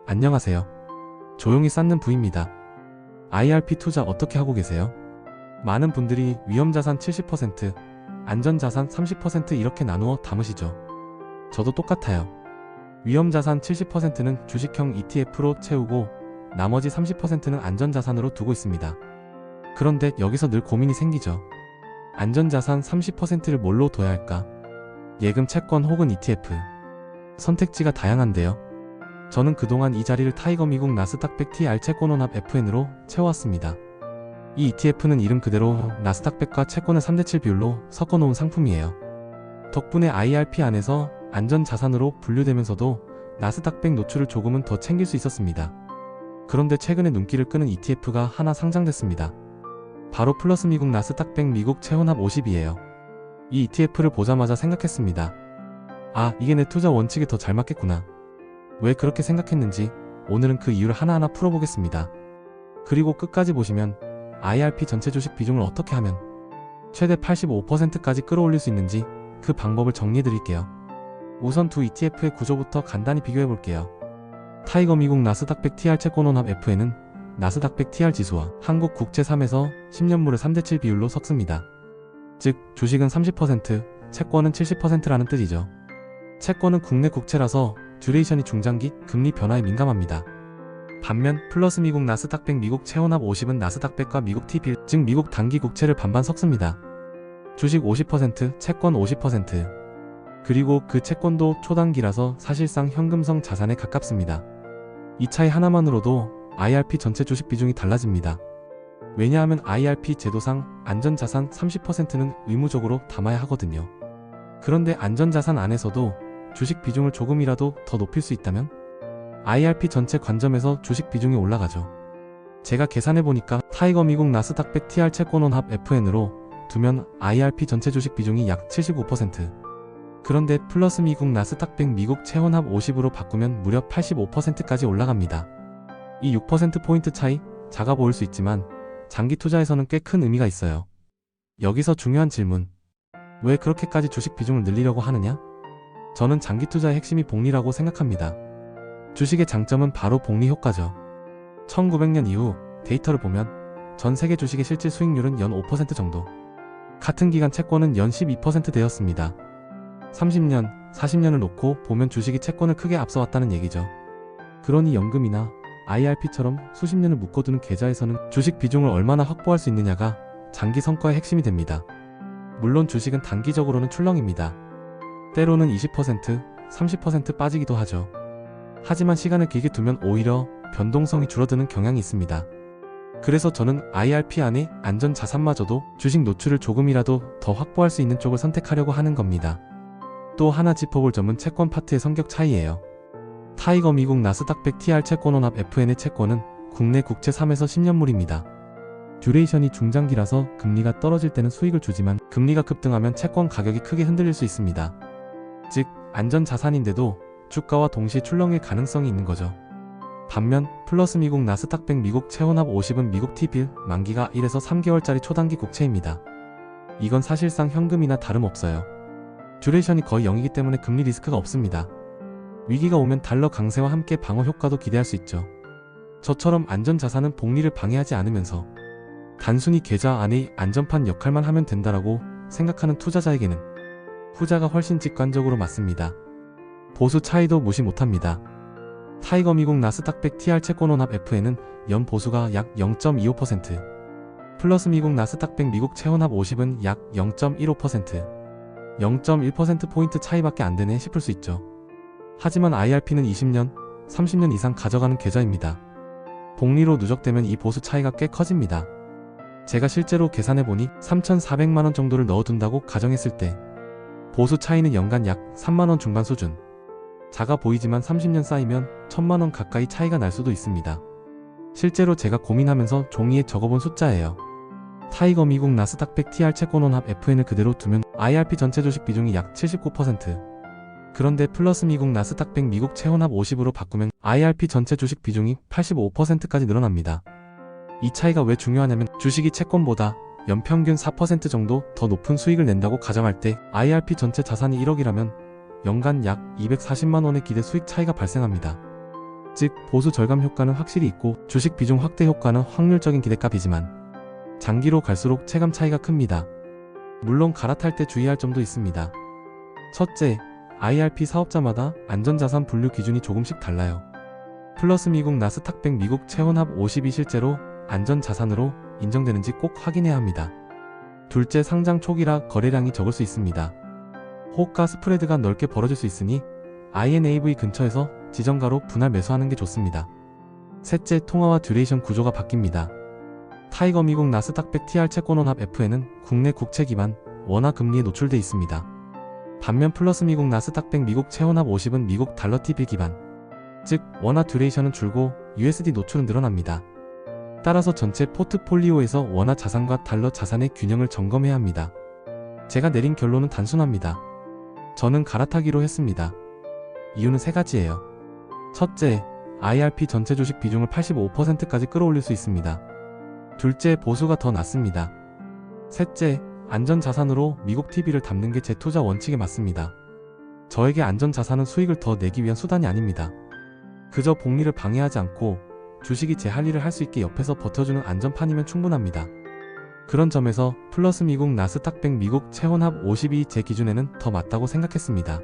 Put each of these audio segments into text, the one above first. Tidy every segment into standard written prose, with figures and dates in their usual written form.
안녕하세요. 조용히 쌓는 부입니다. IRP 투자 어떻게 하고 계세요? 많은 분들이 위험자산 70%, 안전자산 30% 이렇게 나누어 담으시죠. 저도 똑같아요. 위험자산 70%는 주식형 ETF로 채우고 나머지 30%는 안전자산으로 두고 있습니다. 그런데 여기서 늘 고민이 생기죠. 안전자산 30%를 뭘로 둬야 할까? 예금, 채권 혹은 ETF. 선택지가 다양한데요. 저는 그동안 이 자리를 타이거 미국 나스닥 100 TR 채권원합 FN으로 채워왔습니다. 이 ETF는 이름 그대로 나스닥 100과 채권을 3대7 비율로 섞어놓은 상품이에요. 덕분에 IRP 안에서 안전자산으로 분류되면서도 나스닥 100 노출을 조금은 더 챙길 수 있었습니다. 그런데 최근에 눈길을 끄는 ETF가 하나 상장됐습니다. 바로 플러스 미국 나스닥 100 미국 채권합 50이에요. 이 ETF를 보자마자 생각했습니다. 아, 이게 내 투자 원칙에 더 잘 맞겠구나. 왜 그렇게 생각했는지 오늘은 그 이유를 하나하나 풀어보겠습니다. 그리고 끝까지 보시면 IRP 전체 주식 비중을 어떻게 하면 최대 85%까지 끌어올릴 수 있는지 그 방법을 정리해드릴게요. 우선 두 ETF의 구조부터 간단히 비교해볼게요. 타이거 미국 나스닥 100 TR 채권원합 FN은 나스닥 100 TR 지수와 한국 국채 3에서 10년물을 3대7 비율로 섞습니다. 즉 주식은 30%, 채권은 70%라는 뜻이죠. 채권은 국내 국채라서 듀레이션이 중장기, 금리 변화에 민감합니다. 반면 플러스 미국 나스닥 100 미국 채권합 50은 나스닥 100과 미국 T빌, 즉 미국 단기 국채를 반반 섞습니다. 주식 50%, 채권 50%. 그리고 그 채권도 초단기라서 사실상 현금성 자산에 가깝습니다. 이 차이 하나만으로도 IRP 전체 주식 비중이 달라집니다. 왜냐하면 IRP 제도상 안전자산 30%는 의무적으로 담아야 하거든요. 그런데 안전자산 안에서도 주식 비중을 조금이라도 더 높일 수 있다면 IRP 전체 관점에서 주식 비중이 올라가죠. 제가 계산해보니까 타이거 미국 나스닥 100 TR 채권원합 FN으로 두면 IRP 전체 주식 비중이 약 75%. 그런데 플러스 미국 나스닥 100 미국 채권합 50으로 바꾸면 무려 85%까지 올라갑니다. 이 6%포인트 차이 작아 보일 수 있지만 장기 투자에서는 꽤 큰 의미가 있어요. 여기서 중요한 질문. 왜 그렇게까지 주식 비중을 늘리려고 하느냐? 저는 장기 투자의 핵심이 복리라고 생각합니다. 주식의 장점은 바로 복리 효과죠. 1900년 이후 데이터를 보면 전 세계 주식의 실질 수익률은 연 5% 정도. 같은 기간 채권은 연 12%대였습니다. 30년, 40년을 놓고 보면 주식이 채권을 크게 앞서왔다는 얘기죠. 그러니 연금이나 IRP처럼 수십 년을 묶어두는 계좌에서는 주식 비중을 얼마나 확보할 수 있느냐가 장기 성과의 핵심이 됩니다. 물론 주식은 단기적으로는 출렁입니다. 때로는 20%, 30% 빠지기도 하죠. 하지만 시간을 길게 두면 오히려 변동성이 줄어드는 경향이 있습니다. 그래서 저는 IRP 안에 안전자산마저도 주식 노출을 조금이라도 더 확보할 수 있는 쪽을 선택하려고 하는 겁니다. 또 하나 짚어볼 점은 채권 파트의 성격 차이예요. 타이거 미국 나스닥 100 TR 채권원합 FN의 채권은 국내 국채 3에서 10년물입니다. 듀레이션이 중장기라서 금리가 떨어질 때는 수익을 주지만 금리가 급등하면 채권 가격이 크게 흔들릴 수 있습니다. 즉 안전자산인데도 주가와 동시에 출렁일 가능성이 있는 거죠. 반면 플러스 미국 나스닥 100 미국 채권합 50은 미국 T빌, 만기가 1에서 3개월짜리 초단기 국채입니다. 이건 사실상 현금이나 다름없어요. 듀레이션이 거의 0이기 때문에 금리 리스크가 없습니다. 위기가 오면 달러 강세와 함께 방어 효과도 기대할 수 있죠. 저처럼 안전자산은 복리를 방해하지 않으면서 단순히 계좌 안의 안전판 역할만 하면 된다라고 생각하는 투자자에게는 후자가 훨씬 직관적으로 맞습니다. 보수 차이도 무시 못합니다. 타이거 미국 나스닥 100 TR 채권원합 FN은 연 보수가 약 0.25%, 플러스 미국 나스닥 100 미국 채권합 50은 약 0.15%, 0.1%포인트 차이밖에 안 되네 싶을 수 있죠. 하지만 IRP는 20년, 30년 이상 가져가는 계좌입니다. 복리로 누적되면 이 보수 차이가 꽤 커집니다. 제가 실제로 계산해보니 3,400만원 정도를 넣어둔다고 가정했을 때 보수 차이는 연간 약 3만원 중반 수준. 작아 보이지만 30년 쌓이면 1,000만원 가까이 차이가 날 수도 있습니다. 실제로 제가 고민하면서 종이에 적어본 숫자예요. 타이거 미국 나스닥 100 TR 채권원합 FN을 그대로 두면 IRP 전체 주식 비중이 약 79%. 그런데 플러스 미국 나스닥 100 미국 채권합 50으로 바꾸면 IRP 전체 주식 비중이 85%까지 늘어납니다. 이 차이가 왜 중요하냐면 주식이 채권보다 연평균 4% 정도 더 높은 수익을 낸다고 가정할 때 IRP 전체 자산이 1억이라면 연간 약 240만원의 기대 수익 차이가 발생합니다. 즉 보수 절감 효과는 확실히 있고 주식 비중 확대 효과는 확률적인 기대값이지만 장기로 갈수록 체감 차이가 큽니다. 물론 갈아탈 때 주의할 점도 있습니다. 첫째, IRP 사업자마다 안전자산 분류 기준이 조금씩 달라요. 플러스 미국 나스닥 100 미국 체혼합 50이 실제로 안전자산으로 인정되는지 꼭 확인해야 합니다. 둘째, 상장 초기라 거래량이 적을 수 있습니다. 호가 스프레드가 넓게 벌어질 수 있으니 INAV 근처에서 지정가로 분할 매수하는 게 좋습니다. 셋째, 통화와 듀레이션 구조가 바뀝니다. 타이거 미국 나스닥 100 TR 채권원합 FN은 국내 국채 기반 원화 금리에 노출돼 있습니다. 반면 플러스 미국 나스닥 100 미국 채원합 50은 미국 달러 TP 기반, 즉 원화 듀레이션은 줄고 USD 노출은 늘어납니다. 따라서 전체 포트폴리오에서 원화 자산과 달러 자산의 균형을 점검해야 합니다. 제가 내린 결론은 단순합니다. 저는 갈아타기로 했습니다. 이유는 세 가지예요. 첫째, IRP 전체 주식 비중을 85%까지 끌어올릴 수 있습니다. 둘째, 보수가 더 낫습니다. 셋째, 안전자산으로 미국 TV를 담는 게 제 투자 원칙에 맞습니다. 저에게 안전자산은 수익을 더 내기 위한 수단이 아닙니다. 그저 복리를 방해하지 않고 주식이 제 할 일을 할 수 있게 옆에서 버텨주는 안전판이면 충분합니다. 그런 점에서 플러스 미국 나스닥 100 미국 채원합 50이 제 기준에는 더 맞다고 생각했습니다.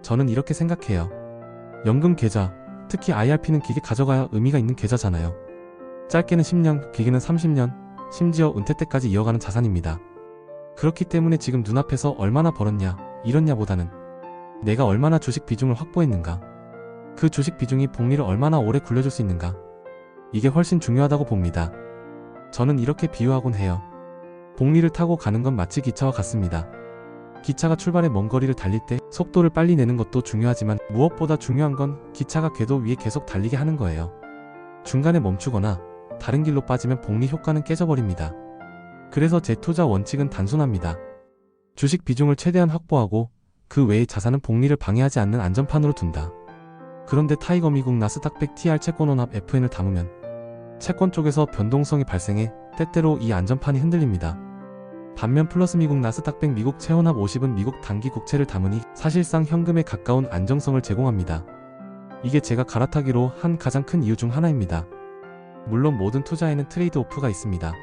저는 이렇게 생각해요. 연금 계좌, 특히 IRP는 길게 가져가야 의미가 있는 계좌잖아요. 짧게는 10년, 길게는 30년, 심지어 은퇴 때까지 이어가는 자산입니다. 그렇기 때문에 지금 눈앞에서 얼마나 벌었냐, 이렇냐보다는 내가 얼마나 주식 비중을 확보했는가, 그 주식 비중이 복리를 얼마나 오래 굴려줄 수 있는가, 이게 훨씬 중요하다고 봅니다. 저는 이렇게 비유하곤 해요. 복리를 타고 가는 건 마치 기차와 같습니다. 기차가 출발해 먼 거리를 달릴 때 속도를 빨리 내는 것도 중요하지만 무엇보다 중요한 건 기차가 궤도 위에 계속 달리게 하는 거예요. 중간에 멈추거나 다른 길로 빠지면 복리 효과는 깨져버립니다. 그래서 제 투자 원칙은 단순합니다. 주식 비중을 최대한 확보하고 그 외의 자산은 복리를 방해하지 않는 안전판으로 둔다. 그런데 타이거 미국 나스닥 100 TR 채권원합 FN을 담으면 채권 쪽에서 변동성이 발생해 때때로 이 안전판이 흔들립니다. 반면 플러스 미국 나스닥 100 미국 채원합 50은 미국 단기 국채를 담으니 사실상 현금에 가까운 안정성을 제공합니다. 이게 제가 갈아타기로 한 가장 큰 이유 중 하나입니다. 물론 모든 투자에는 트레이드 오프가 있습니다.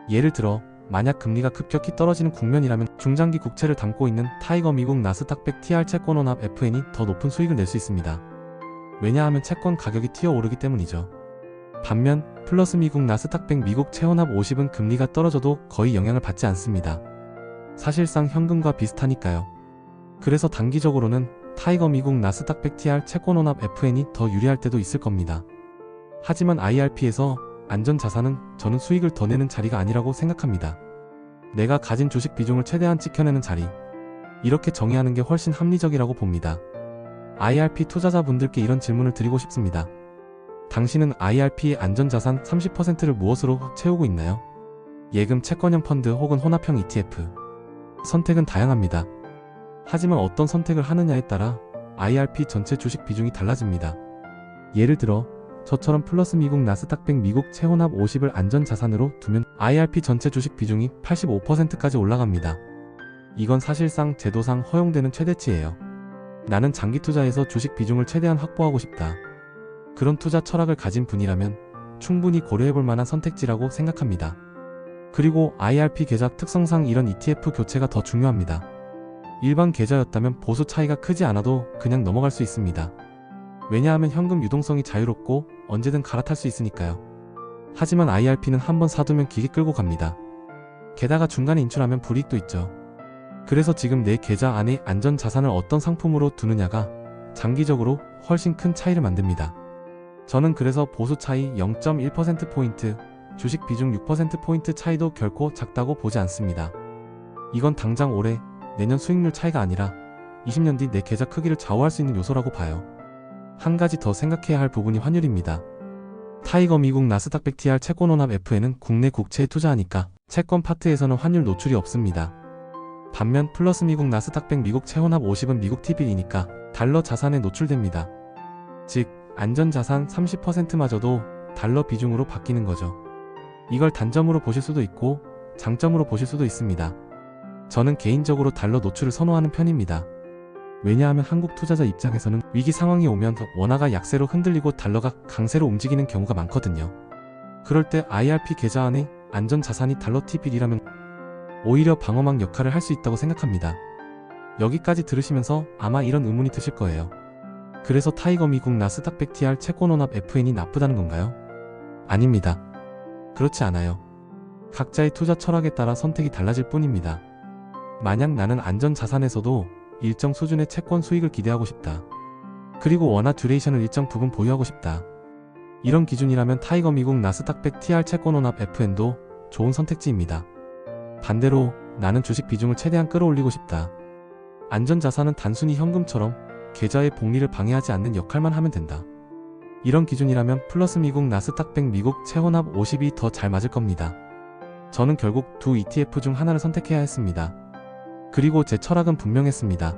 예를 들어 만약 금리가 급격히 떨어지는 국면이라면 중장기 국채를 담고 있는 타이거 미국 나스닥 100 TR 채권원합 FN이 더 높은 수익을 낼 수 있습니다. 왜냐하면 채권 가격이 튀어오르기 때문이죠. 반면 플러스 미국 나스닥 100 미국 채원합 50은 금리가 떨어져도 거의 영향을 받지 않습니다. 사실상 현금과 비슷하니까요. 그래서 단기적으로는 타이거 미국 나스닥 100 TR 채권원합 FN이 더 유리할 때도 있을 겁니다. 하지만 IRP에서 안전자산은 저는 수익을 더 내는 자리가 아니라고 생각합니다. 내가 가진 주식 비중을 최대한 지켜내는 자리, 이렇게 정의하는 게 훨씬 합리적이라고 봅니다. IRP 투자자분들께 이런 질문을 드리고 싶습니다. 당신은 IRP의 안전자산 30%를 무엇으로 채우고 있나요? 예금 채권형 펀드 혹은 혼합형 ETF. 선택은 다양합니다. 하지만 어떤 선택을 하느냐에 따라 IRP 전체 주식 비중이 달라집니다. 예를 들어 저처럼 플러스 미국 나스닥 100 미국 채혼합 50을 안전자산으로 두면 IRP 전체 주식 비중이 85%까지 올라갑니다. 이건 사실상 제도상 허용되는 최대치예요. 나는 장기 투자에서 주식 비중을 최대한 확보하고 싶다. 그런 투자 철학을 가진 분이라면 충분히 고려해볼 만한 선택지라고 생각합니다. 그리고 IRP 계좌 특성상 이런 ETF 교체가 더 중요합니다. 일반 계좌였다면 보수 차이가 크지 않아도 그냥 넘어갈 수 있습니다. 왜냐하면 현금 유동성이 자유롭고 언제든 갈아탈 수 있으니까요. 하지만 IRP는 한번 사두면 길게 끌고 갑니다. 게다가 중간에 인출하면 불이익도 있죠. 그래서 지금 내 계좌 안에 안전자산을 어떤 상품으로 두느냐가 장기적으로 훨씬 큰 차이를 만듭니다. 저는 그래서 보수 차이 0.1%포인트, 주식 비중 6%포인트 차이도 결코 작다고 보지 않습니다. 이건 당장 올해, 내년 수익률 차이가 아니라 20년 뒤 내 계좌 크기를 좌우할 수 있는 요소라고 봐요. 한 가지 더 생각해야 할 부분이 환율입니다. 타이거 미국 나스닥 100 TR 채권원합 FN은 국내 국채에 투자하니까 채권 파트에서는 환율 노출이 없습니다. 반면 플러스 미국 나스닥 100 미국 채원합 50은 미국 T-빌이니까 달러 자산에 노출됩니다. 즉 안전자산 30%마저도 달러 비중으로 바뀌는 거죠. 이걸 단점으로 보실 수도 있고 장점으로 보실 수도 있습니다. 저는 개인적으로 달러 노출을 선호하는 편입니다. 왜냐하면 한국 투자자 입장에서는 위기 상황이 오면 원화가 약세로 흔들리고 달러가 강세로 움직이는 경우가 많거든요. 그럴 때 IRP 계좌 안에 안전자산이 달러 T-빌이라면 오히려 방어막 역할을 할 수 있다고 생각합니다. 여기까지 들으시면서 아마 이런 의문이 드실 거예요. 그래서 타이거 미국 나스닥 100 TR 채권원합 FN이 나쁘다는 건가요? 아닙니다. 그렇지 않아요. 각자의 투자 철학에 따라 선택이 달라질 뿐입니다. 만약 나는 안전자산에서도 일정 수준의 채권 수익을 기대하고 싶다. 그리고 원화 듀레이션을 일정 부분 보유하고 싶다. 이런 기준이라면 타이거 미국 나스닥 100 TR 채권원합 FN도 좋은 선택지입니다. 반대로 나는 주식 비중을 최대한 끌어올리고 싶다. 안전자산은 단순히 현금처럼 계좌의 복리를 방해하지 않는 역할만 하면 된다. 이런 기준이라면 플러스 미국 나스닥 100 미국 채권합 50이 더 잘 맞을 겁니다. 저는 결국 두 ETF 중 하나를 선택해야 했습니다. 그리고 제 철학은 분명했습니다.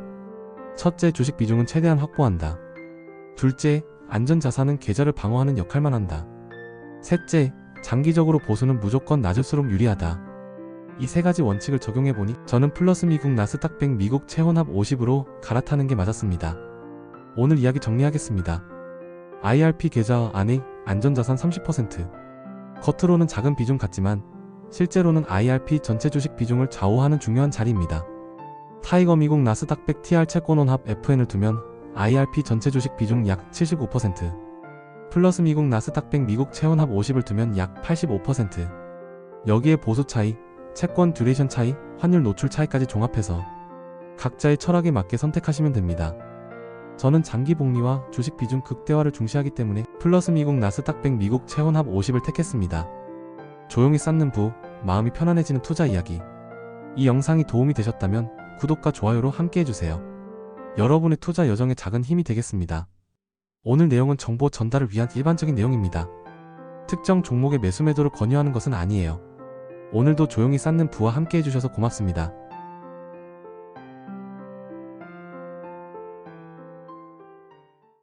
첫째, 주식 비중은 최대한 확보한다. 둘째, 안전자산은 계좌를 방어하는 역할만 한다. 셋째, 장기적으로 보수는 무조건 낮을수록 유리하다. 이 세 가지 원칙을 적용해보니 저는 플러스 미국 나스닥 100 미국 채권합 50으로 갈아타는 게 맞았습니다. 오늘 이야기 정리하겠습니다. IRP 계좌 안에 안전자산 30%. 겉으로는 작은 비중 같지만 실제로는 IRP 전체 주식 비중을 좌우하는 중요한 자리입니다. 타이거 미국 나스닥 100 TR 채권원합 FN을 두면 IRP 전체 주식 비중 약 79%, 플러스 미국 나스닥 100 미국 채권합 50을 두면 약 85%. 여기에 보수 차이, 채권 듀레이션 차이, 환율 노출 차이까지 종합해서 각자의 철학에 맞게 선택하시면 됩니다. 저는 장기 복리와 주식 비중 극대화를 중시하기 때문에 플러스 미국 나스닥 100 미국 채권합 50을 택했습니다. 조용히 쌓는 부, 마음이 편안해지는 투자 이야기. 이 영상이 도움이 되셨다면 구독과 좋아요로 함께 해주세요. 여러분의 투자 여정에 작은 힘이 되겠습니다. 오늘 내용은 정보 전달을 위한 일반적인 내용입니다. 특정 종목의 매수 매도를 권유하는 것은 아니에요. 오늘도 조용히 쌓는 부와 함께 해주셔서 고맙습니다.